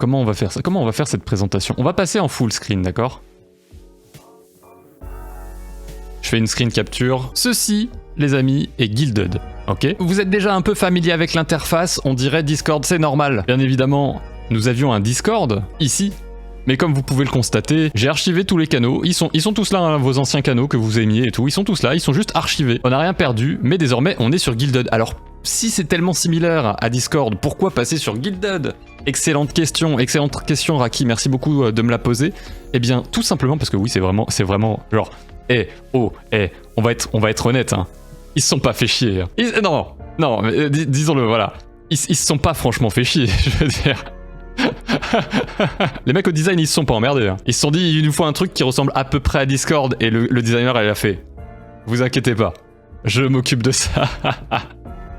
Comment on va faire ça? Comment on va faire cette présentation? On va passer en full screen, d'accord? Je fais une screen capture. Ceci, les amis, est Guilded, ok? Vous êtes déjà un peu familier avec l'interface, on dirait Discord, c'est normal. Bien évidemment, nous avions un Discord, ici. Mais comme vous pouvez le constater, j'ai archivé tous les canaux. Ils sont tous là, hein, vos anciens canaux que vous aimiez et tout. Ils sont tous là, ils sont juste archivés. On n'a rien perdu, mais désormais, on est sur Guilded. Alors, si c'est tellement similaire à Discord, pourquoi passer sur Guilded? Excellente question, Raki, merci beaucoup de me la poser. Eh bien, tout simplement parce que oui, c'est vraiment, genre, on va être honnête, hein. Ils se sont pas fait chier. Hein. Non, disons-le, voilà. Ils se sont pas franchement fait chier, je veux dire. Les mecs au design, ils se sont pas emmerdés. Hein. Ils se sont dit, il nous faut un truc qui ressemble à peu près à Discord, et le designer, elle a fait. Vous inquiétez pas, je m'occupe de ça.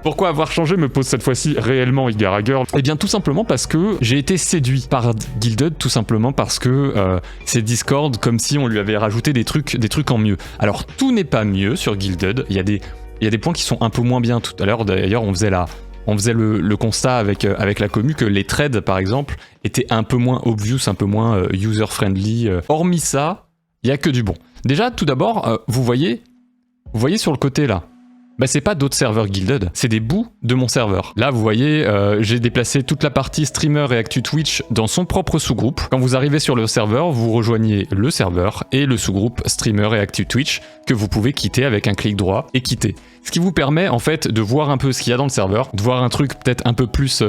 Pourquoi avoir changé me pose cette fois-ci réellement Igar Hager? Eh bien tout simplement parce que j'ai été séduit par Guilded, tout simplement parce que c'est Discord comme si on lui avait rajouté des trucs en mieux. Alors tout n'est pas mieux sur Guilded, il y a des points qui sont un peu moins bien. Tout à l'heure d'ailleurs on faisait le constat avec la commu que les trades par exemple étaient un peu moins obvious, un peu moins user-friendly. Hormis ça, il n'y a que du bon. Déjà tout d'abord, vous voyez sur le côté là, bah c'est pas d'autres serveurs Guilded, c'est des bouts de mon serveur. Là vous voyez, j'ai déplacé toute la partie streamer et actu Twitch dans son propre sous-groupe. Quand vous arrivez sur le serveur, vous rejoignez le serveur et le sous-groupe streamer et actu Twitch que vous pouvez quitter avec un clic droit et quitter. Ce qui vous permet en fait de voir un peu ce qu'il y a dans le serveur, de voir un truc peut-être un peu plus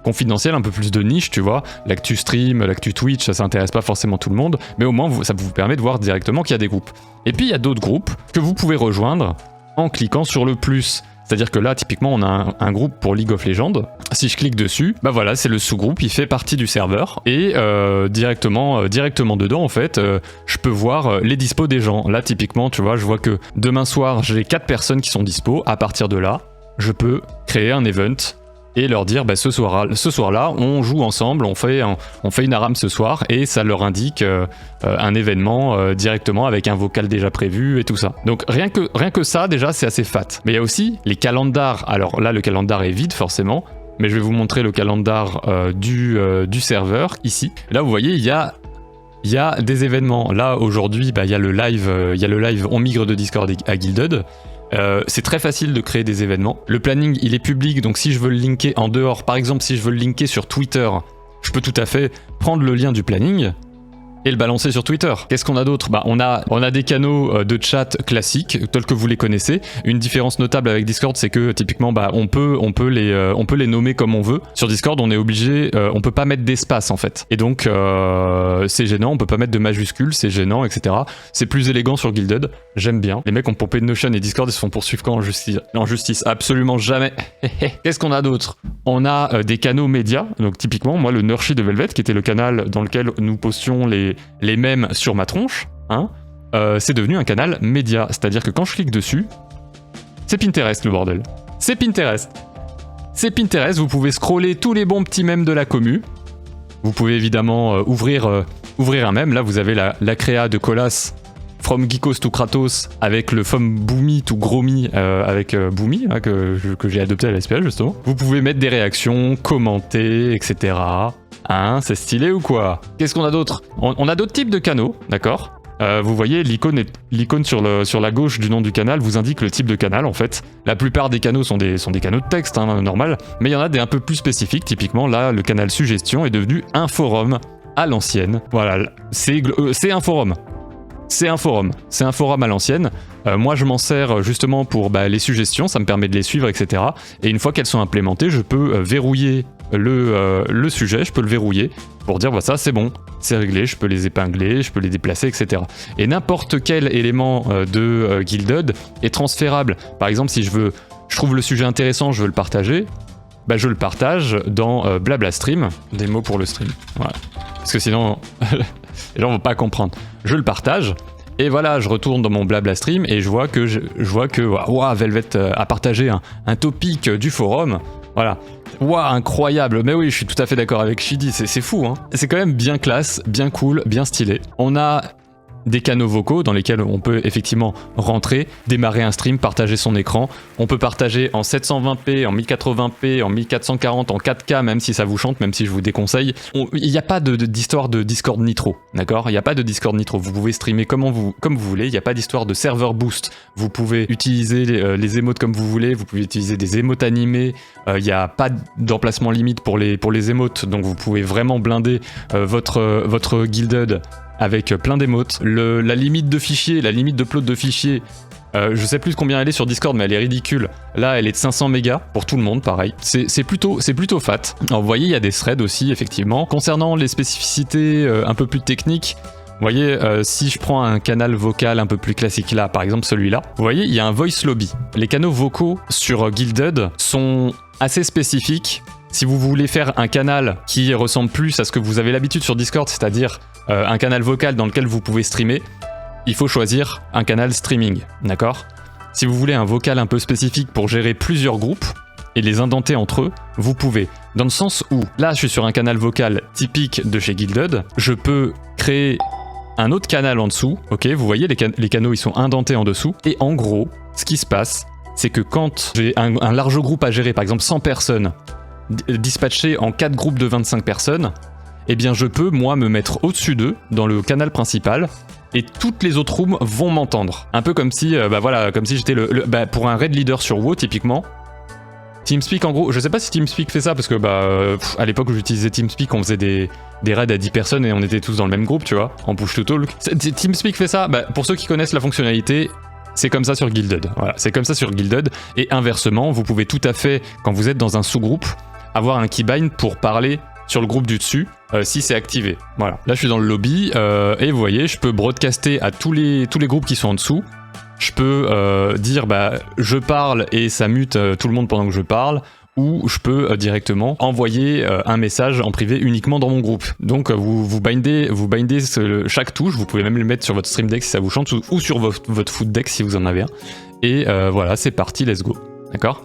confidentiel, un peu plus de niche, tu vois. L'actu stream, l'actu Twitch, ça intéresse pas forcément tout le monde, mais au moins ça vous permet de voir directement qu'il y a des groupes. Et puis il y a d'autres groupes que vous pouvez rejoindre en cliquant sur le plus. C'est-à-dire que là, typiquement, on a un groupe pour League of Legends. Si je clique dessus, bah voilà, c'est le sous-groupe, il fait partie du serveur. Et directement dedans, en fait, je peux voir les dispos des gens. Là, typiquement, tu vois, je vois que demain soir, j'ai 4 personnes qui sont dispo. À partir de là, je peux créer un event et leur dire, bah, ce soir-là, on joue ensemble, on fait une ARAM ce soir, et ça leur indique un événement directement avec un vocal déjà prévu et tout ça. Donc rien que ça, déjà, c'est assez fat. Mais il y a aussi les calendars. Alors là, le calendar est vide, forcément, mais je vais vous montrer le calendar du serveur, ici. Là, vous voyez, il y a des événements. Là, aujourd'hui, bah, il y a le live, on migre de Discord à Guilded. C'est très facile de créer des événements. Le planning, il est public, donc si je veux le linker en dehors, par exemple si je veux le linker sur Twitter, je peux tout à fait prendre le lien du planning et le balancer sur Twitter. Qu'est-ce qu'on a d'autre? Bah, on a des canaux de chat classiques, tels que vous les connaissez. Une différence notable avec Discord, c'est que typiquement, bah, on peut les nommer comme on veut. Sur Discord, on est obligé, on peut pas mettre d'espace en fait. Et donc, c'est gênant, on peut pas mettre de majuscules, c'est gênant, etc. C'est plus élégant sur Guilded, j'aime bien. Les mecs ont pompé de Notion et Discord, ils se font poursuivre quand en justice? Absolument jamais. Qu'est-ce qu'on a d'autre? On a des canaux médias, donc typiquement, moi, le Nurshi de Velvet, qui était le canal dans lequel nous postions les mèmes sur ma tronche, hein, c'est devenu un canal média. C'est-à-dire que quand je clique dessus, c'est Pinterest le bordel. C'est Pinterest. C'est Pinterest, vous pouvez scroller tous les bons petits mèmes de la commu. Vous pouvez évidemment ouvrir un mème. Là, vous avez la créa de Colas, From Geekos to Kratos, avec le From Boomy to Gromy, avec Boomy, hein, que j'ai adopté à la SPA justement. Vous pouvez mettre des réactions, commenter, etc. Hein, c'est stylé ou quoi? Qu'est-ce qu'on a d'autre? On a d'autres types de canaux, d'accord? Vous voyez, l'icône sur la gauche du nom du canal vous indique le type de canal en fait. La plupart des canaux sont des canaux de texte, hein, normal, mais il y en a des un peu plus spécifiques. Typiquement, là, le canal suggestion est devenu un forum à l'ancienne. Voilà, c'est un forum. C'est un forum à l'ancienne. Moi, je m'en sers justement pour les suggestions, ça me permet de les suivre, etc. Et une fois qu'elles sont implémentées, je peux verrouiller le sujet, je peux le verrouiller pour dire, bah, ça c'est bon, c'est réglé, je peux les épingler, je peux les déplacer, etc. Et n'importe quel élément de Guilded est transférable. Par exemple, si je trouve le sujet intéressant, je veux le partager, bah, je le partage dans Blabla Stream, des mots pour le stream, voilà. Parce que sinon, les gens vont pas comprendre. Je le partage, et voilà, je retourne dans mon Blabla Stream, et je vois que Velvet a partagé un topic du forum, voilà. Waouh, incroyable. Mais oui, je suis tout à fait d'accord avec Shidi, c'est fou, hein. C'est quand même bien classe, bien cool, bien stylé. On a des canaux vocaux dans lesquels on peut effectivement rentrer, démarrer un stream, partager son écran. On peut partager en 720p, en 1080p, en 1440, en 4K, même si ça vous chante, même si je vous déconseille. Il n'y a pas d'histoire de Discord Nitro, d'accord? Il n'y a pas de Discord Nitro. Vous pouvez streamer comme vous voulez. Il n'y a pas d'histoire de serveur boost. Vous pouvez utiliser les émotes comme vous voulez. Vous pouvez utiliser des émotes animées. Il n'y a pas d'emplacement limite pour les émotes. Donc vous pouvez vraiment blinder votre Guilded avec plein d'émotes. La limite de fichiers, la limite d'upload de fichiers, je sais plus combien elle est sur Discord, mais elle est ridicule. Là, elle est de 500 mégas pour tout le monde, pareil. C'est plutôt fat. Alors, vous voyez, il y a des threads aussi, effectivement. Concernant les spécificités un peu plus techniques, vous voyez, si je prends un canal vocal un peu plus classique là, par exemple celui-là, vous voyez, il y a un voice lobby. Les canaux vocaux sur Guilded sont assez spécifiques. Si vous voulez faire un canal qui ressemble plus à ce que vous avez l'habitude sur Discord, c'est-à-dire un canal vocal dans lequel vous pouvez streamer, il faut choisir un canal streaming, d'accord? Si vous voulez un vocal un peu spécifique pour gérer plusieurs groupes et les indenter entre eux, vous pouvez. Dans le sens où, là je suis sur un canal vocal typique de chez Guilded, je peux créer un autre canal en dessous, ok? Vous voyez, les canaux ils sont indentés en dessous, et en gros, ce qui se passe, c'est que quand j'ai un large groupe à gérer, par exemple 100 personnes, dispatchés en 4 groupes de 25 personnes, eh bien je peux moi me mettre au-dessus d'eux dans le canal principal et toutes les autres rooms vont m'entendre. Un peu comme si comme si j'étais pour un raid leader sur WoW typiquement. TeamSpeak en gros, je sais pas si TeamSpeak fait ça parce que à l'époque où j'utilisais TeamSpeak, on faisait des raids à 10 personnes et on était tous dans le même groupe, tu vois, en push to talk. TeamSpeak fait ça, pour ceux qui connaissent la fonctionnalité, c'est comme ça sur Guilded. Voilà, c'est comme ça sur Guilded. Et inversement, vous pouvez tout à fait, quand vous êtes dans un sous-groupe, avoir un keybind pour parler sur le groupe du dessus si c'est activé. Voilà. Là, je suis dans le lobby et vous voyez, je peux broadcaster à tous les groupes qui sont en dessous. Je peux dire je parle et ça mute tout le monde pendant que je parle. Ou je peux directement envoyer un message en privé uniquement dans mon groupe. Donc vous bindez chaque touche, vous pouvez même le mettre sur votre stream deck si ça vous chante, ou sur votre foot deck si vous en avez un. Et voilà, c'est parti, let's go. D'accord ?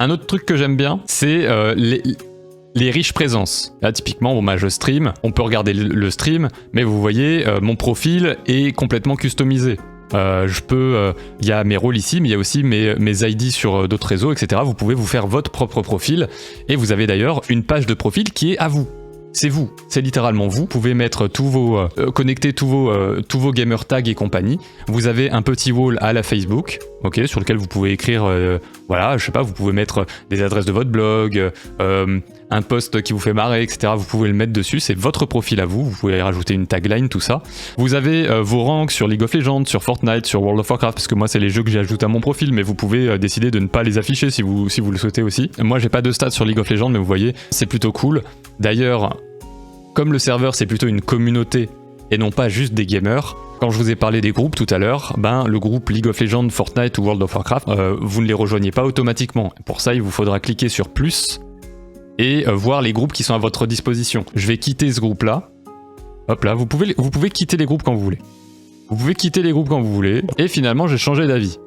Un autre truc que j'aime bien, c'est les riches présences. Là, typiquement, je stream, on peut regarder le stream, mais vous voyez, mon profil est complètement customisé. Il y a mes rôles ici, mais il y a aussi mes ID sur d'autres réseaux, etc. Vous pouvez vous faire votre propre profil, et vous avez d'ailleurs une page de profil qui est à vous. C'est vous, c'est littéralement vous. Vous pouvez mettre connecter tous vos gamer tags et compagnie. Vous avez un petit wall à la Facebook, ok, sur lequel vous pouvez écrire, je sais pas, vous pouvez mettre des adresses de votre blog, un post qui vous fait marrer, etc. Vous pouvez le mettre dessus, c'est votre profil à vous. Vous pouvez rajouter une tagline, tout ça. Vous avez vos ranks sur League of Legends, sur Fortnite, sur World of Warcraft, parce que moi c'est les jeux que j'ajoute à mon profil, mais vous pouvez décider de ne pas les afficher si vous le souhaitez aussi. Moi j'ai pas de stats sur League of Legends, mais vous voyez, c'est plutôt cool. D'ailleurs, comme le serveur c'est plutôt une communauté et non pas juste des gamers, quand je vous ai parlé des groupes tout à l'heure, le groupe League of Legends, Fortnite ou World of Warcraft, vous ne les rejoignez pas automatiquement. Pour ça, il vous faudra cliquer sur plus et voir les groupes qui sont à votre disposition. Je vais quitter ce groupe-là. Hop là, vous pouvez quitter les groupes quand vous voulez. Vous pouvez quitter les groupes quand vous voulez. Et finalement, j'ai changé d'avis.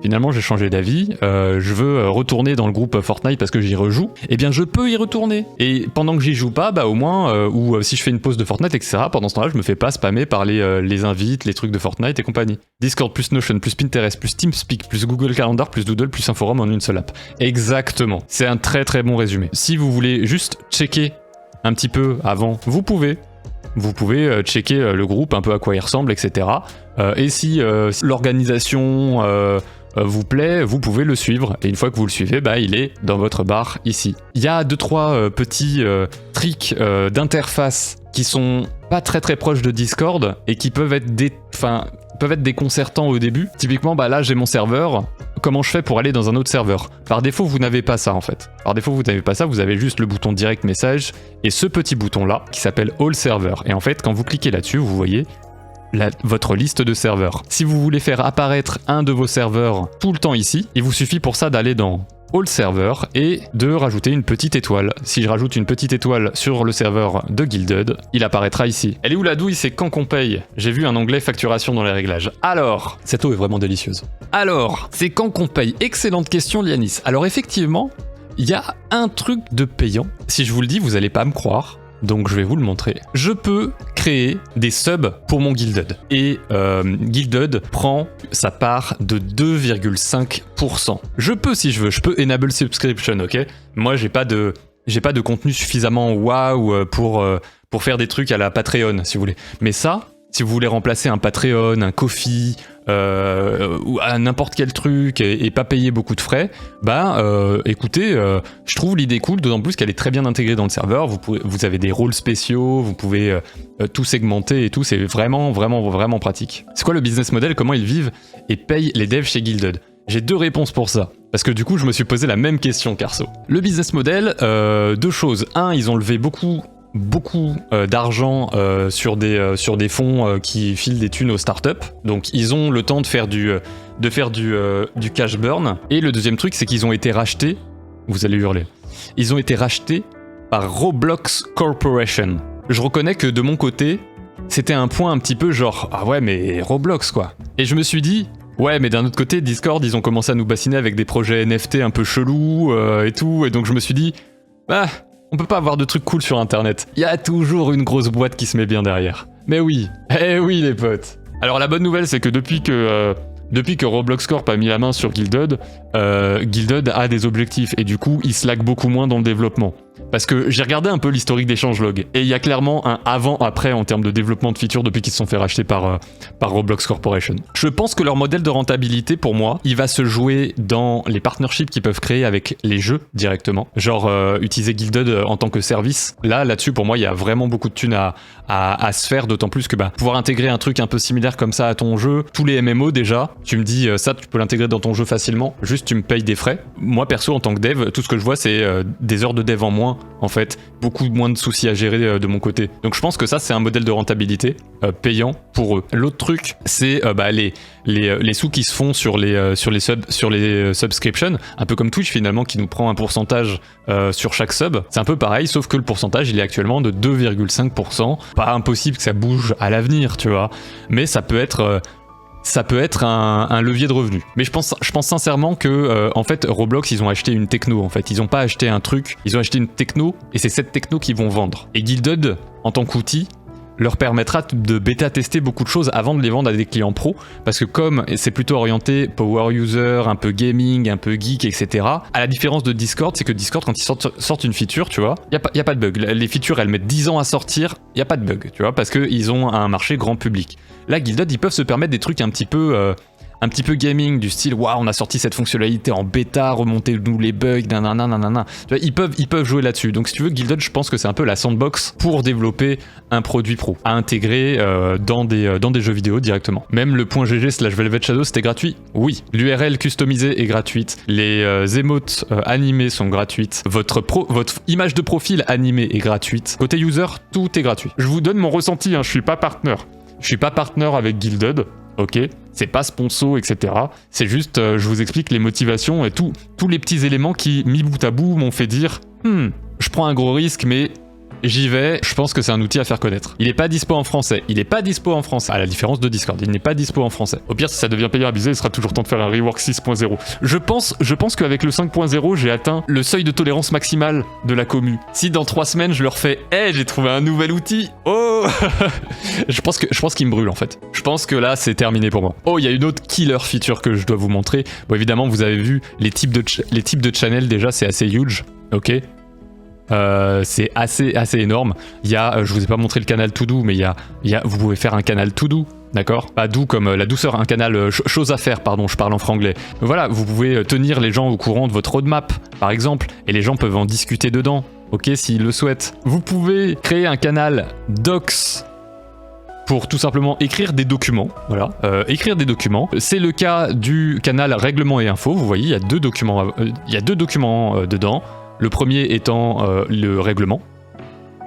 Je veux retourner dans le groupe Fortnite parce que j'y rejoue. Eh bien, je peux y retourner. Et pendant que j'y joue pas, au moins, ou si je fais une pause de Fortnite, etc., pendant ce temps-là, je me fais pas spammer par les invites, les trucs de Fortnite et compagnie. Discord plus Notion, plus Pinterest, plus TeamSpeak, plus Google Calendar, plus Doodle, plus un forum en une seule app. Exactement. C'est un très très bon résumé. Si vous voulez juste checker un petit peu avant, vous pouvez. Vous pouvez checker le groupe, un peu à quoi il ressemble, etc. Et si l'organisation vous plaît, vous pouvez le suivre. Et une fois que vous le suivez, il est dans votre barre ici. Il y a 2-3 petits tricks d'interface qui sont pas très très proches de Discord et qui peuvent être déconcertants au début. Typiquement, là j'ai mon serveur. Comment je fais pour aller dans un autre serveur ? Par défaut, vous n'avez pas ça en fait. Vous avez juste le bouton Direct Message et ce petit bouton là qui s'appelle All Server. Et en fait, quand vous cliquez là-dessus, vous voyez votre liste de serveurs. Si vous voulez faire apparaître un de vos serveurs tout le temps ici, il vous suffit pour ça d'aller dans All Server et de rajouter une petite étoile. Si je rajoute une petite étoile sur le serveur de Guilded, il apparaîtra ici. Elle est où la douille ? C'est quand qu'on paye. J'ai vu un onglet facturation dans les réglages. Alors, cette eau est vraiment délicieuse. Alors, c'est quand qu'on paye ? Excellente question, Lianis. Alors effectivement, il y a un truc de payant. Si je vous le dis, vous allez pas me croire. Donc je vais vous le montrer. Je peux créer des subs pour mon Guilded. Et Guilded prend sa part de 2,5%. Je peux, si je veux, je peux enable subscription, ok? Moi, j'ai pas de contenu suffisamment waouh pour faire des trucs à la Patreon, si vous voulez. Mais ça, si vous voulez remplacer un Patreon, un Ko-fi, ou à n'importe quel truc et pas payer beaucoup de frais, écoutez, je trouve l'idée cool, d'autant plus qu'elle est très bien intégrée dans le serveur. Vous avez des rôles spéciaux, vous pouvez tout segmenter et tout, c'est vraiment pratique. C'est quoi le business model? Comment ils vivent et payent les devs chez Guilded? J'ai deux réponses pour ça, parce que du coup je me suis posé la même question, Carso. Le business model, deux choses. Un, ils ont levé beaucoup d'argent sur des fonds qui filent des thunes aux startups. Donc ils ont le temps de faire du cash burn. Et le deuxième truc, c'est qu'ils ont été rachetés. Vous allez hurler. Ils ont été rachetés par Roblox Corporation. Je reconnais que de mon côté, c'était un point un petit peu genre ah ouais mais Roblox quoi. Et je me suis dit ouais, mais d'un autre côté, Discord, ils ont commencé à nous bassiner avec des projets NFT un peu chelous et tout. Et donc je me suis dit on peut pas avoir de trucs cool sur internet. Il y a toujours une grosse boîte qui se met bien derrière. Mais oui, oui les potes. Alors la bonne nouvelle c'est que depuis que Roblox Corp a mis la main sur Guilded, Guilded a des objectifs et du coup il slack beaucoup moins dans le développement. Parce que j'ai regardé un peu l'historique des changelogs et il y a clairement un avant-après en termes de développement de features depuis qu'ils se sont fait racheter par Roblox Corporation. Je pense que leur modèle de rentabilité, pour moi, il va se jouer dans les partnerships qu'ils peuvent créer avec les jeux directement. Genre utiliser Guilded en tant que service. Là-dessus, pour moi, il y a vraiment beaucoup de thunes à se faire, d'autant plus que pouvoir intégrer un truc un peu similaire comme ça à ton jeu. Tous les MMO déjà, tu me dis ça, tu peux l'intégrer dans ton jeu facilement. Juste, tu me payes des frais. Moi, perso, en tant que dev, tout ce que je vois, c'est des heures de dev en moins. En fait, beaucoup moins de soucis à gérer de mon côté. Donc je pense que ça, c'est un modèle de rentabilité payant pour eux. L'autre truc, c'est les sous qui se font sur les subscriptions, un peu comme Twitch finalement, qui nous prend un pourcentage sur chaque sub. C'est un peu pareil, sauf que le pourcentage, il est actuellement de 2,5%. Pas impossible que ça bouge à l'avenir, tu vois. Mais ça peut être un levier de revenus. Mais je pense sincèrement que en fait Roblox ils ont acheté une techno en fait. Ils ont pas acheté un truc, ils ont acheté une techno et c'est cette techno qu'ils vont vendre. Et Guilded en tant qu'outil leur permettra de bêta-tester beaucoup de choses avant de les vendre à des clients pro, parce que comme c'est plutôt orienté power user, un peu gaming, un peu geek, etc. À la différence de Discord, c'est que Discord, quand ils sortent une feature, tu vois, y a pas de bug. Les features, elles mettent 10 ans à sortir, y a pas de bug, tu vois, parce qu'ils ont un marché grand public. Là, Guilded, ils peuvent se permettre des trucs un petit peu gaming, du style waouh, on a sorti cette fonctionnalité en bêta, remontez-nous les bugs, nanana. Tu vois, ils peuvent jouer là-dessus. Donc si tu veux, Guilded, je pense que c'est un peu la sandbox pour développer un produit pro à intégrer dans des jeux vidéo directement. Même le .gg/Velvet Shadow, c'était gratuit. Oui. L'URL customisée est gratuite. Les emotes animées sont gratuites. Votre image de profil animée est gratuite. Côté user, tout est gratuit. Je vous donne mon ressenti, je suis pas partenaire. Je suis pas partenaire avec Guilded. Ok, c'est pas sponsor, etc. C'est juste, je vous explique les motivations et tous les petits éléments qui, mis bout à bout, m'ont fait dire je prends un gros risque, mais j'y vais. Je pense que c'est un outil à faire connaître. Il est pas dispo en français. À la différence de Discord, il n'est pas dispo en français. Au pire, si ça devient payant abusé, il sera toujours temps de faire un rework 6.0. Je pense qu'avec le 5.0, j'ai atteint le seuil de tolérance maximale de la commu. Si dans 3 semaines, je leur fais j'ai trouvé un nouvel outil. Oh je pense qu'ils me brûlent en fait. Je pense que là, c'est terminé pour moi. Oh, il y a une autre killer feature que je dois vous montrer. Bon, évidemment, vous avez vu les types de channel déjà, c'est assez huge. Ok. C'est assez énorme. Il y a, je vous ai pas montré le canal To Do, mais vous pouvez faire un canal To Do, d'accord? Pas doux comme la douceur, un canal chose à faire, pardon, je parle en franglais. Voilà, vous pouvez tenir les gens au courant de votre roadmap, par exemple, et les gens peuvent en discuter dedans, ok, s'ils le souhaitent. Vous pouvez créer un canal Docs pour tout simplement écrire des documents, voilà, écrire des documents. C'est le cas du canal Règlement et Info, vous voyez, il y a deux documents dedans. Le premier étant le règlement,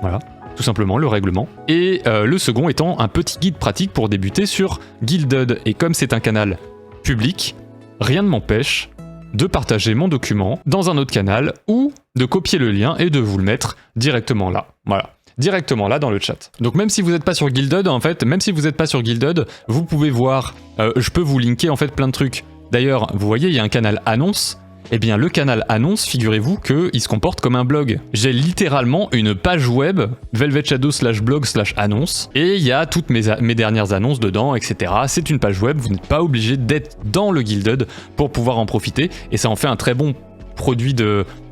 voilà, tout simplement le règlement. Et le second étant un petit guide pratique pour débuter sur Guilded. Et comme c'est un canal public, rien ne m'empêche de partager mon document dans un autre canal ou de copier le lien et de vous le mettre directement là. Voilà. Directement là dans le chat. Donc même si vous n'êtes pas sur Guilded, en fait, vous pouvez voir, je peux vous linker en fait plein de trucs. D'ailleurs, vous voyez, il y a un canal annonce. Eh bien le canal annonce, figurez-vous qu'il se comporte comme un blog. J'ai littéralement une page web, velvetshadow/blog/annonce, et il y a toutes mes dernières annonces dedans, etc. C'est une page web, vous n'êtes pas obligé d'être dans le Guilded pour pouvoir en profiter, et ça en fait un très bon produit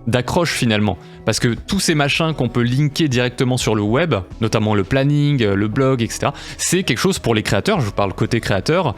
d'accroche finalement, parce que tous ces machins qu'on peut linker directement sur le web, notamment le planning, le blog, etc., c'est quelque chose pour les créateurs, je vous parle côté créateur,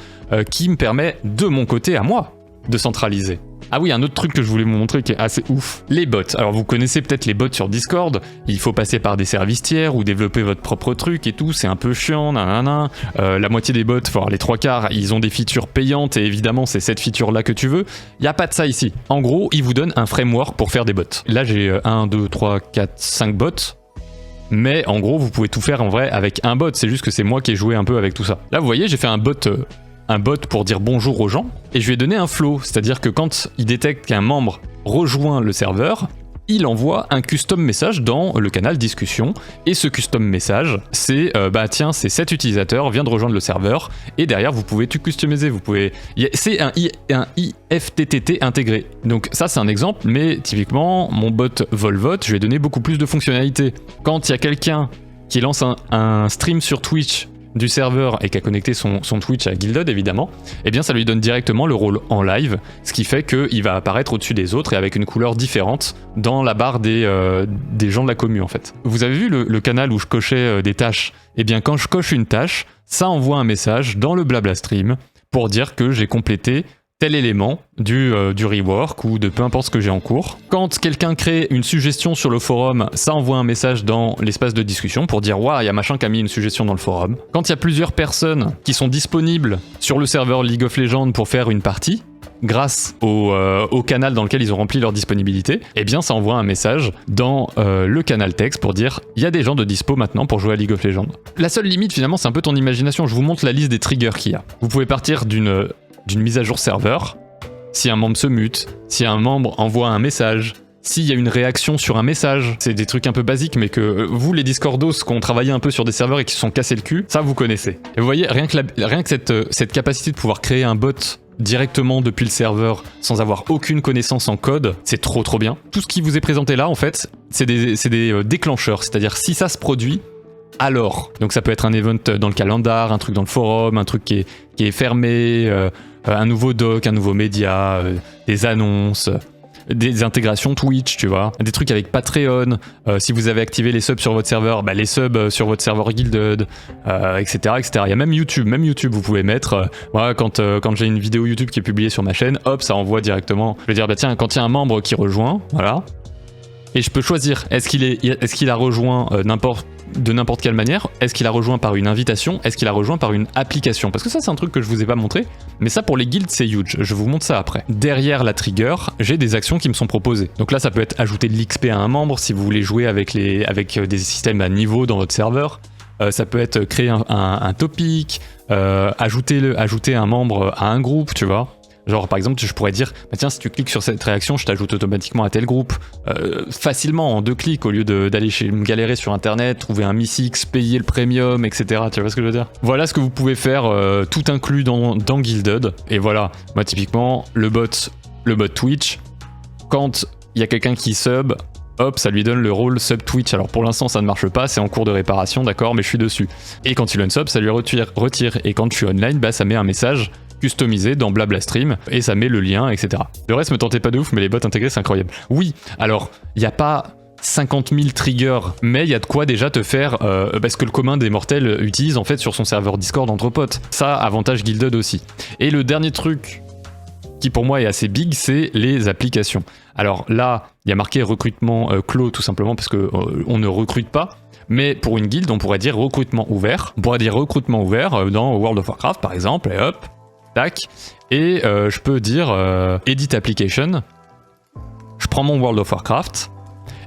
qui me permet de mon côté à moi de centraliser. Ah oui, un autre truc que je voulais vous montrer qui est assez ouf, les bots. Alors vous connaissez peut-être les bots sur Discord, il faut passer par des services tiers ou développer votre propre truc et tout, c'est un peu chiant, nanana. La moitié des bots, voire les 3/4, ils ont des features payantes et évidemment c'est cette feature-là que tu veux. Il n'y a pas de ça ici. En gros, ils vous donnent un framework pour faire des bots. Là j'ai 1, 2, 3, 4, 5 bots. Mais en gros, vous pouvez tout faire en vrai avec un bot, c'est juste que c'est moi qui ai joué un peu avec tout ça. Là vous voyez, j'ai fait un bot pour dire bonjour aux gens, et je lui ai donné un flow, c'est-à-dire que quand il détecte qu'un membre rejoint le serveur, il envoie un custom message dans le canal discussion, et ce custom message, c'est bah tiens, c'est cet utilisateur vient de rejoindre le serveur, et derrière vous pouvez tout customiser, c'est un IFTTT intégré. Donc ça c'est un exemple, mais typiquement mon bot Volvot, je lui ai donné beaucoup plus de fonctionnalités. Quand il y a quelqu'un qui lance un stream sur Twitch du serveur et qui a connecté son Twitch à Guilded évidemment, eh bien ça lui donne directement le rôle en live, ce qui fait qu'il va apparaître au-dessus des autres et avec une couleur différente dans la barre des gens de la commu en fait. Vous avez vu le canal où je cochais des tâches? Eh bien quand je coche une tâche, ça envoie un message dans le blabla stream pour dire que j'ai complété tel élément du rework ou de peu importe ce que j'ai en cours. Quand quelqu'un crée une suggestion sur le forum, ça envoie un message dans l'espace de discussion pour dire « Waouh, il y a machin qui a mis une suggestion dans le forum ». Quand il y a plusieurs personnes qui sont disponibles sur le serveur League of Legends pour faire une partie, grâce au canal dans lequel ils ont rempli leur disponibilité, eh bien ça envoie un message dans le canal texte pour dire « Il y a des gens de dispo maintenant pour jouer à League of Legends ». La seule limite finalement, c'est un peu ton imagination. Je vous montre la liste des triggers qu'il y a. Vous pouvez partir d'une mise à jour serveur, si un membre se mute, si un membre envoie un message, s'il y a une réaction sur un message. C'est des trucs un peu basiques, mais que vous, les Discordos, qui ont travaillé un peu sur des serveurs et qui se sont cassés le cul, ça vous connaissez. Et vous voyez, rien que cette capacité de pouvoir créer un bot directement depuis le serveur sans avoir aucune connaissance en code, c'est trop bien. Tout ce qui vous est présenté là, en fait, c'est des déclencheurs, c'est-à-dire si ça se produit, alors. Donc ça peut être un event dans le calendar, un truc dans le forum, un truc qui est fermé, un nouveau doc, un nouveau média, des annonces, des intégrations Twitch, tu vois, des trucs avec Patreon, si vous avez activé les subs sur votre serveur, bah les subs sur votre serveur Guilded, etc., etc. Il y a même YouTube, vous pouvez mettre, voilà, quand j'ai une vidéo YouTube qui est publiée sur ma chaîne, hop, ça envoie directement, je vais dire, bah tiens, quand il y a un membre qui rejoint, voilà, et je peux choisir, est-ce qu'il a rejoint de n'importe quelle manière, est-ce qu'il a rejoint par une invitation, est-ce qu'il a rejoint par une application, parce que ça c'est un truc que je vous ai pas montré, mais ça pour les guilds c'est huge, je vous montre ça après. Derrière la trigger, j'ai des actions qui me sont proposées. Donc là ça peut être ajouter de l'XP à un membre si vous voulez jouer avec des systèmes à niveau dans votre serveur, ça peut être créer un topic, ajouter un membre à un groupe, tu vois. Genre par exemple je pourrais dire bah tiens si tu cliques sur cette réaction je t'ajoute automatiquement à tel groupe facilement en 2 clics au lieu d'aller me galérer sur internet, trouver un MIS-X, payer le premium, etc. Tu vois ce que je veux dire? Voilà ce que vous pouvez faire tout inclus dans Guilded. Et voilà, moi typiquement le bot Twitch, quand il y a quelqu'un qui sub, hop, ça lui donne le rôle sub Twitch. Alors pour l'instant ça ne marche pas, c'est en cours de réparation, d'accord, mais je suis dessus. Et quand il unsub, ça lui retire. Et quand je suis online, bah ça met un message customisé dans Blabla Stream et ça met le lien, etc. Le reste me tentait pas de ouf, mais les bots intégrés c'est incroyable. Oui, alors il n'y a pas 50 000 triggers, mais il y a de quoi déjà te faire parce que le commun des mortels utilise en fait sur son serveur Discord entre potes. Ça, avantage Guilded aussi. Et le dernier truc qui pour moi est assez big, c'est les applications. Alors là, il y a marqué recrutement clos tout simplement parce que on ne recrute pas. Mais pour une guilde, on pourrait dire recrutement ouvert. On pourrait dire recrutement ouvert dans World of Warcraft par exemple, et hop, tac. Et je peux dire edit application. Je prends mon World of Warcraft.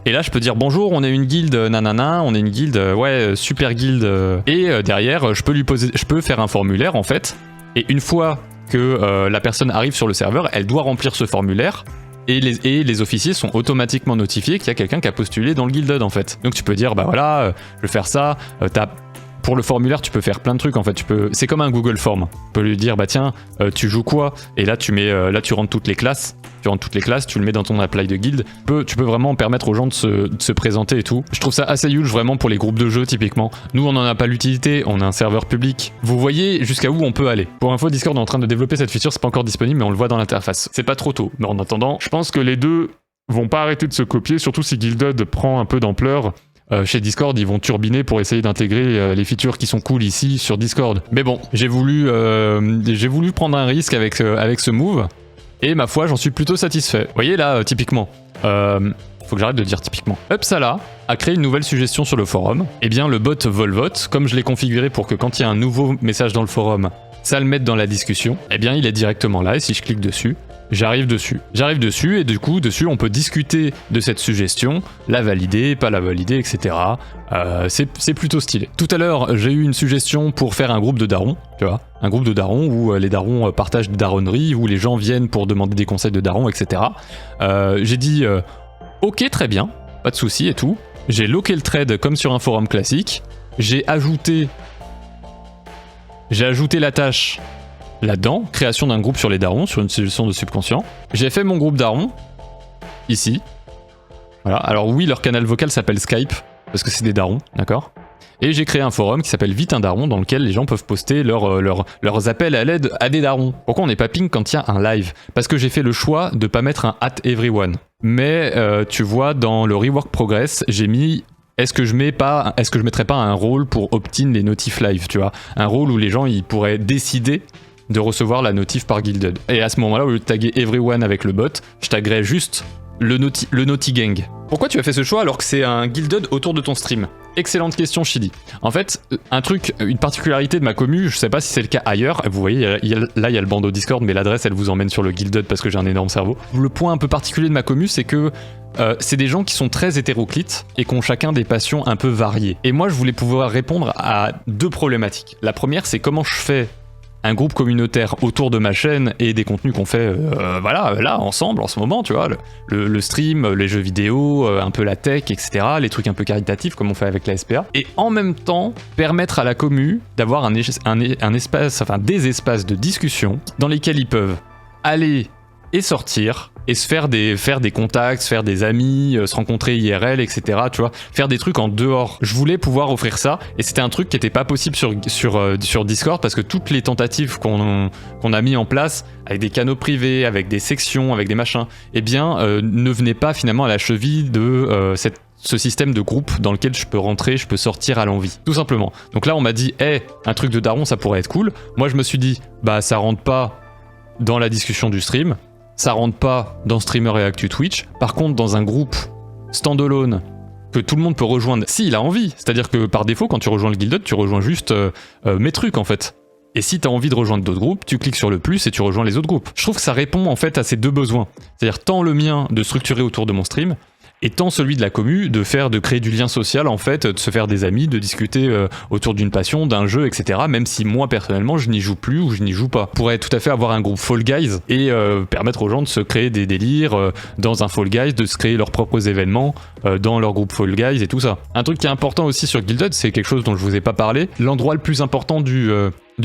Et là, je peux dire bonjour, on est une guilde nanana, on est une guilde, ouais, super guilde. Et derrière, je peux faire un formulaire en fait. Et une fois que la personne arrive sur le serveur, elle doit remplir ce formulaire. Et les officiers sont automatiquement notifiés qu'il y a quelqu'un qui a postulé dans le Guilded en fait. Donc tu peux dire, bah voilà, je vais faire ça, t'as pour le formulaire, tu peux faire plein de trucs en fait. C'est comme un Google Form. Tu peux lui dire, bah tiens, tu joues quoi? Et là, tu rentres toutes les classes. Tu le mets dans ton apply de guild. Tu peux vraiment permettre aux gens de se présenter et tout. Je trouve ça assez huge vraiment pour les groupes de jeux typiquement. Nous, on n'en a pas l'utilité, on a un serveur public. Vous voyez jusqu'à où on peut aller. Pour info, Discord est en train de développer cette feature, c'est pas encore disponible, mais on le voit dans l'interface. C'est pas trop tôt. Mais en attendant, je pense que les deux vont pas arrêter de se copier, surtout si Guilded prend un peu d'ampleur. Chez Discord, ils vont turbiner pour essayer d'intégrer les features qui sont cool ici sur Discord. Mais bon, j'ai voulu prendre un risque avec ce move. Et ma foi, j'en suis plutôt satisfait. Vous voyez là, typiquement, faut que j'arrête de dire typiquement. Upsala a créé une nouvelle suggestion sur le forum. Eh bien, le bot Volvote, comme je l'ai configuré pour que quand il y a un nouveau message dans le forum, ça le mette dans la discussion, eh bien, il est directement là. Et si je clique dessus, j'arrive dessus. Et du coup, dessus, on peut discuter de cette suggestion, la valider, pas la valider, etc. C'est plutôt stylé. Tout à l'heure, j'ai eu une suggestion pour faire un groupe de darons, tu vois. Un groupe de darons où les darons partagent des daronneries, où les gens viennent pour demander des conseils de darons, etc. J'ai dit ok, très bien, pas de souci et tout. J'ai loqué le thread comme sur un forum classique. J'ai ajouté la tâche là-dedans, création d'un groupe sur les darons, sur une suggestion de subconscient. J'ai fait mon groupe daron, ici. Voilà, alors oui, leur canal vocal s'appelle Skype, parce que c'est des darons, d'accord? Et j'ai créé un forum qui s'appelle Vite un daron, dans lequel les gens peuvent poster leurs appels à l'aide à des darons. Pourquoi on n'est pas ping quand il y a un live? Parce que j'ai fait le choix de pas mettre un @everyone. Mais tu vois, dans le rework progress, j'ai mis est-ce que je mettrais pas un rôle pour opt-in les notifs live, tu vois? Un rôle où les gens ils pourraient décider de recevoir la notif par Guilded. Et à ce moment-là, au lieu de taguer everyone avec le bot, je taguerais juste le Naughty Gang. Pourquoi tu as fait ce choix alors que c'est un Guilded autour de ton stream? Excellente question, Chili. En fait, une particularité de ma commu, je sais pas si c'est le cas ailleurs, vous voyez, là il y a le bandeau Discord, mais l'adresse elle vous emmène sur le Guilded parce que j'ai un énorme cerveau. Le point un peu particulier de ma commu, c'est que c'est des gens qui sont très hétéroclites et qui ont chacun des passions un peu variées. Et moi, je voulais pouvoir répondre à deux problématiques. La première, c'est comment je fais un groupe communautaire autour de ma chaîne et des contenus qu'on fait voilà, là, ensemble, en ce moment, tu vois, le stream, les jeux vidéo, un peu la tech, etc., les trucs un peu caritatifs comme on fait avec la SPA, et en même temps, permettre à la commu d'avoir un espace, enfin des espaces de discussion dans lesquels ils peuvent aller et sortir, et se faire des contacts, se faire des amis, se rencontrer IRL, etc. Tu vois, faire des trucs en dehors. Je voulais pouvoir offrir ça, et c'était un truc qui n'était pas possible sur Discord, parce que toutes les tentatives qu'on a mis en place, avec des canaux privés, avec des sections, avec des machins, eh bien, ne venaient pas finalement à la cheville de ce système de groupe dans lequel je peux rentrer, je peux sortir à l'envie. Tout simplement. Donc là, on m'a dit, un truc de daron, ça pourrait être cool. Moi, je me suis dit, bah, ça rentre pas dans la discussion du stream. Ça rentre pas dans Streamer et Actu Twitch. Par contre, dans un groupe standalone que tout le monde peut rejoindre s'il a envie. C'est-à-dire que par défaut, quand tu rejoins le Guilded, tu rejoins juste mes trucs en fait. Et si t'as envie de rejoindre d'autres groupes, tu cliques sur le plus et tu rejoins les autres groupes. Je trouve que ça répond en fait à ces deux besoins. C'est-à-dire tant le mien de structurer autour de mon stream, et tant celui de la commu de créer du lien social en fait, de se faire des amis, de discuter autour d'une passion, d'un jeu, etc. Même si moi personnellement je n'y joue plus ou je n'y joue pas. On pourrait tout à fait avoir un groupe Fall Guys et permettre aux gens de se créer des délires dans un Fall Guys, de se créer leurs propres événements dans leur groupe Fall Guys et tout ça. Un truc qui est important aussi sur Guilded, c'est quelque chose dont je vous ai pas parlé. L'endroit le plus important du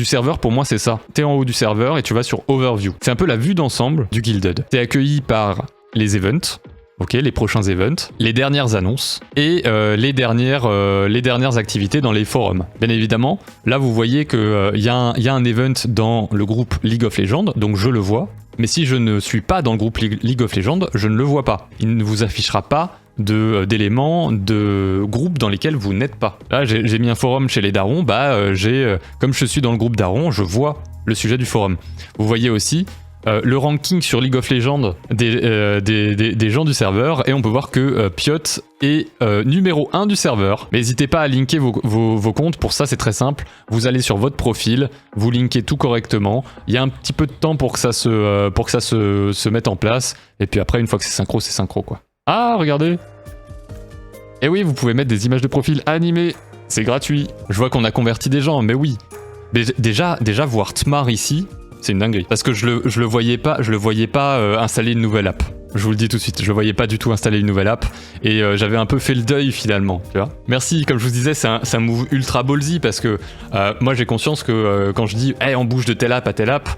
serveur, pour moi, c'est ça. T'es en haut du serveur et tu vas sur Overview. C'est un peu la vue d'ensemble du Guilded. T'es accueilli par les events. Ok, les prochains events, les dernières annonces et les dernières activités dans les forums. Bien évidemment, là vous voyez qu'il y a un event dans le groupe League of Legends, donc je le vois. Mais si je ne suis pas dans le groupe League of Legends, je ne le vois pas. Il ne vous affichera pas d'éléments de groupes dans lesquels vous n'êtes pas. Là, j'ai mis un forum chez les darons, comme je suis dans le groupe daron, je vois le sujet du forum. Vous voyez aussi le ranking sur League of Legends des gens du serveur, et on peut voir que Piot est numéro 1 du serveur. Mais n'hésitez pas à linker vos comptes, pour ça c'est très simple. Vous allez sur votre profil, vous linkez tout correctement. Il y a un petit peu de temps pour que ça se mette en place, et puis après une fois que c'est synchro quoi. Ah, regardez! Et oui, vous pouvez mettre des images de profil animées, c'est gratuit. Je vois qu'on a converti des gens, mais oui. Mais déjà voir Tmar ici, c'est une dinguerie. Parce que je le voyais pas installer une nouvelle app. Je vous le dis tout de suite, je voyais pas du tout installer une nouvelle app et j'avais un peu fait le deuil finalement, tu vois. Merci, comme je vous disais, c'est un move ultra ballsy parce que moi j'ai conscience que quand je dis hey, on bouge de telle app à telle app,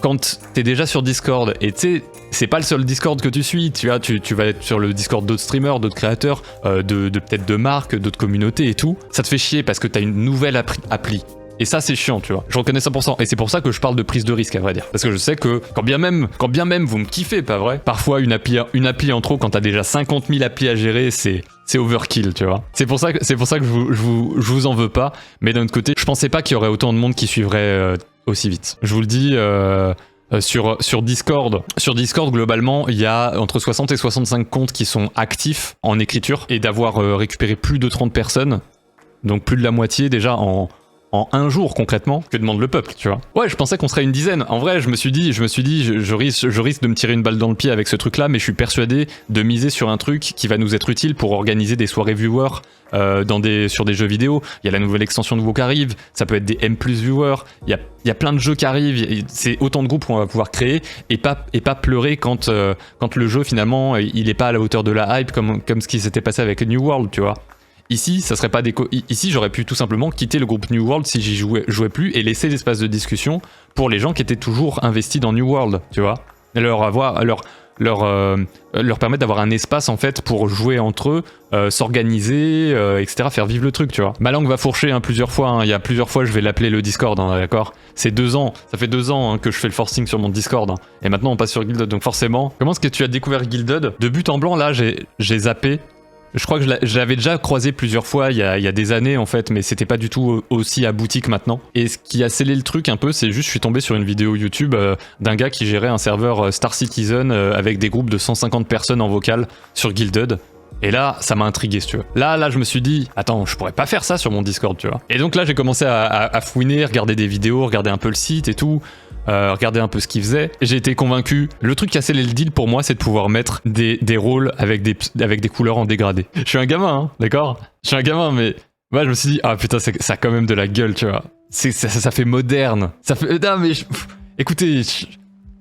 quand t'es déjà sur Discord, et tu sais, c'est pas le seul Discord que tu suis, tu vas être sur le Discord d'autres streamers, d'autres créateurs, peut-être de marques, d'autres communautés et tout, ça te fait chier parce que t'as une nouvelle appli. Et ça c'est chiant, tu vois. Je reconnais 100%. Et c'est pour ça que je parle de prise de risque, à vrai dire. Parce que je sais que, quand bien même vous me kiffez, pas vrai, parfois une appli en trop, quand t'as déjà 50 000 applis à gérer, c'est overkill, tu vois. C'est pour ça que je vous en veux pas. Mais d'un autre côté, je pensais pas qu'il y aurait autant de monde qui suivrait aussi vite. Je vous le dis, sur Discord, globalement, il y a entre 60 et 65 comptes qui sont actifs en écriture et d'avoir récupéré plus de 30 personnes, donc plus de la moitié déjà en un jour concrètement, que demande le peuple, tu vois. Ouais, je pensais qu'on serait une dizaine. En vrai, je me suis dit, je risque de me tirer une balle dans le pied avec ce truc-là, mais je suis persuadé de miser sur un truc qui va nous être utile pour organiser des soirées viewers sur des jeux vidéo. Il y a la nouvelle extension de WoW qui arrive, ça peut être des M+ viewers, il y a plein de jeux qui arrivent, c'est autant de groupes qu'on va pouvoir créer et pas pleurer quand le jeu finalement il est pas à la hauteur de la hype comme ce qui s'était passé avec New World, tu vois. Ici, ça serait pas ici, j'aurais pu tout simplement quitter le groupe New World si j'y jouais plus et laisser l'espace de discussion pour les gens qui étaient toujours investis dans New World, tu vois. Et leur permettre d'avoir un espace en fait pour jouer entre eux, s'organiser, etc., faire vivre le truc, tu vois. Ma langue va fourcher plusieurs fois, hein. Il y a plusieurs fois je vais l'appeler le Discord, hein, d'accord. C'est 2 ans, ça fait 2 ans que je fais le forcing sur mon Discord, hein. Et maintenant on passe sur Guilded, donc forcément. Comment est-ce que tu as découvert Guilded? De but en blanc, là j'ai zappé. Je crois que je l'avais déjà croisé plusieurs fois il y a des années en fait, mais c'était pas du tout aussi abouti que maintenant. Et ce qui a scellé le truc un peu, c'est juste je suis tombé sur une vidéo YouTube d'un gars qui gérait un serveur Star Citizen avec des groupes de 150 personnes en vocal sur Guilded. Et là, ça m'a intrigué, si tu veux. Là, je me suis dit, attends, je pourrais pas faire ça sur mon Discord, tu vois. Et donc là, j'ai commencé à fouiner, regarder des vidéos, regarder un peu le site et tout. Regarder un peu ce qu'il faisait. J'ai été convaincu. Le truc qui a scellé le deal pour moi, c'est de pouvoir mettre des rôles avec des couleurs en dégradé. Je suis un gamin, hein, d'accord? Je suis un gamin, mais moi je me suis dit, ah putain, ça a quand même de la gueule, tu vois. Ça fait moderne. Ça fait. Non, mais. Écoutez.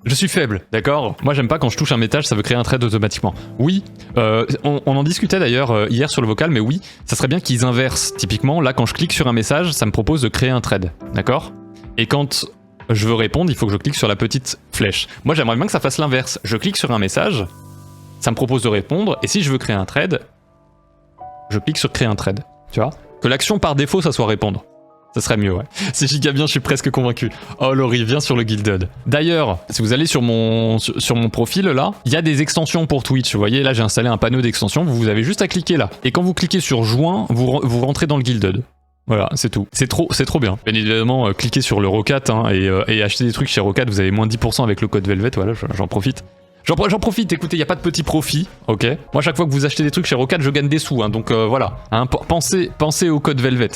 Je suis faible, d'accord? Moi j'aime pas quand je touche un métage, ça veut créer un thread automatiquement. Oui, on en discutait d'ailleurs hier sur le vocal, mais oui, ça serait bien qu'ils inversent. Typiquement, là quand je clique sur un message, ça me propose de créer un thread, d'accord? Et quand je veux répondre, il faut que je clique sur la petite flèche. Moi j'aimerais bien que ça fasse l'inverse. Je clique sur un message, ça me propose de répondre, et si je veux créer un thread, je clique sur créer un thread, tu vois? Que l'action par défaut ça soit répondre. Ça serait mieux, ouais. C'est giga bien, je suis presque convaincu. Oh Laurie, viens sur le Guilded. D'ailleurs, si vous allez sur mon profil là, il y a des extensions pour Twitch. Vous voyez, là j'ai installé un panneau d'extensions, vous avez juste à cliquer là. Et quand vous cliquez sur joint, vous rentrez dans le Guilded. Voilà, c'est tout. C'est trop bien. Bien évidemment, cliquez sur le Rocat hein, et achetez des trucs chez Rocat, vous avez moins 10% avec le code Velvet, voilà, j'en profite. J'en profite, écoutez, il n'y a pas de petit profit, ok? Moi, chaque fois que vous achetez des trucs chez Rocat, je gagne des sous, hein, donc voilà. Hein, pensez au code Velvet.